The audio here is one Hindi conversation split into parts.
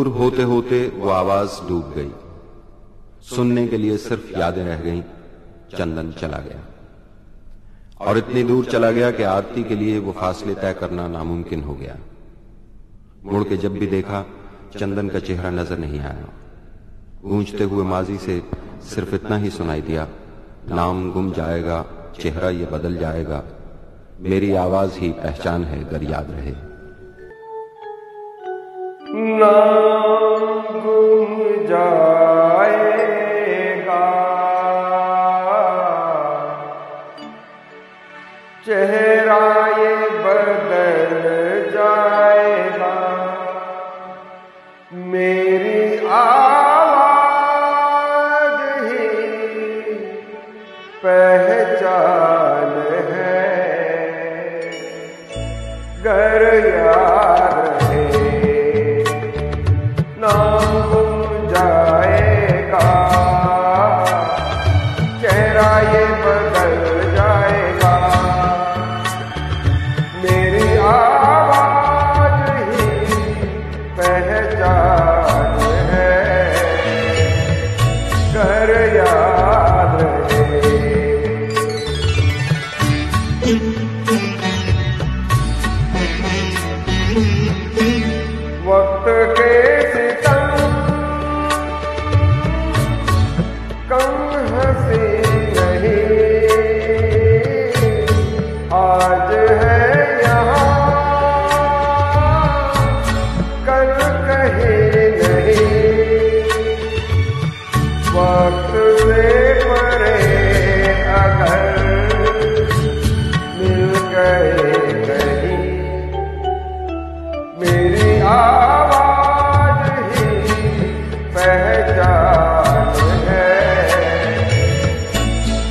दूर होते होते वो आवाज डूब गई। सुनने के लिए सिर्फ यादें रह गईं। चंदन चला गया और इतनी दूर चला गया कि आरती के लिए वो फासले तय करना नामुमकिन हो गया। मुड़ के जब भी देखा चंदन का चेहरा नजर नहीं आया। गूंजते हुए माजी से सिर्फ इतना ही सुनाई दिया, नाम गुम जाएगा, चेहरा ये बदल जाएगा, मेरी आवाज ही पहचान है अगर याद रहे। नाम गुम जाएगा, चेहरा ये बदल जाएगा, मेरी आवाज ही पहचान है गर याद है। नाम गुम जाएगा, चेहरा ये बदल जाएगा, मेरी आवाज ही पहचान है गर याद रहे। वक्त के सितम कम हंसी नहीं, आज है यहाँ कल कहीं नहीं। वक्त से परे अगर मिल गए कहीं, मेरी आवाज ही पहचान है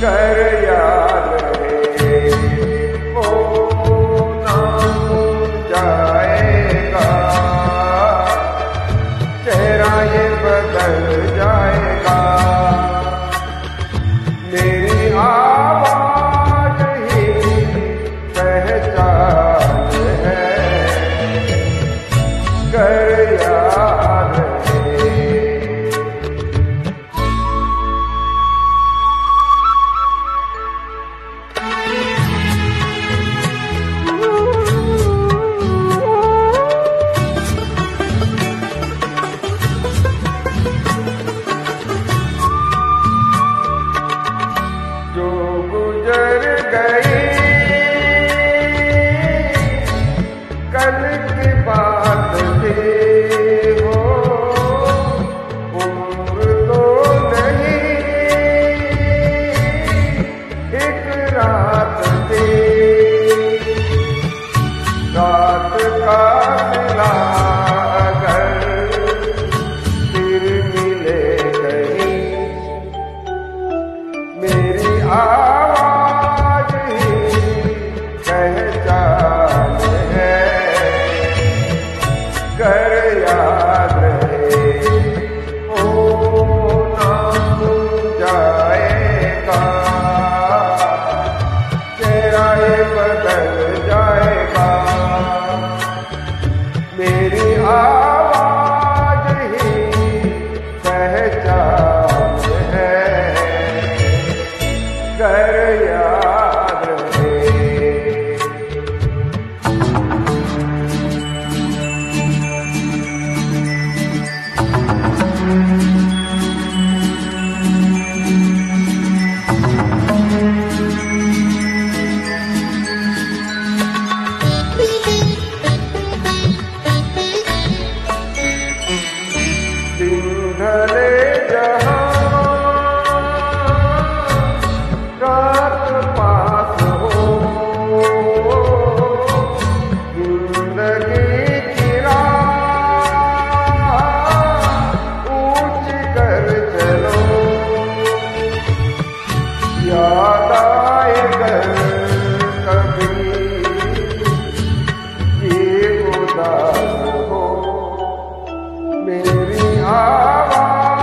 कर याद रहे। ओ नाम गुम जाएगा, चेहरा ये बदल जाएगा, मेरी आवाज ही पहचान है गर याद रहे। जो गुजर गई कल की बात थी, हो उम्र तो नहीं एक रात थी, रात का सिला अगर फिर मिले कहीं, मेरी आवाज ही पहचान है गर याद रहे। ओ नाम गुम जाएगा, चेहरा ये बदल जाएगा, मेरी आवाज ही पहचान है गर याद रहे। दिन ढले जहाँ रात पास हो, जिंदगी की राह ऊंच कर चलो, याद आए कर कभी ये उदास हो, मेरी आवाज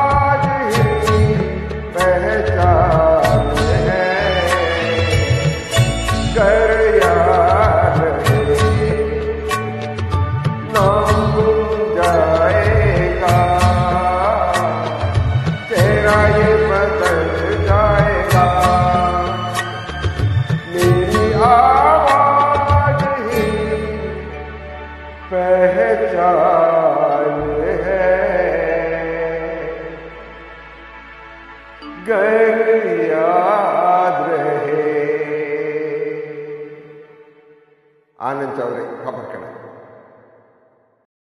आनंद चौधरी खबर करा।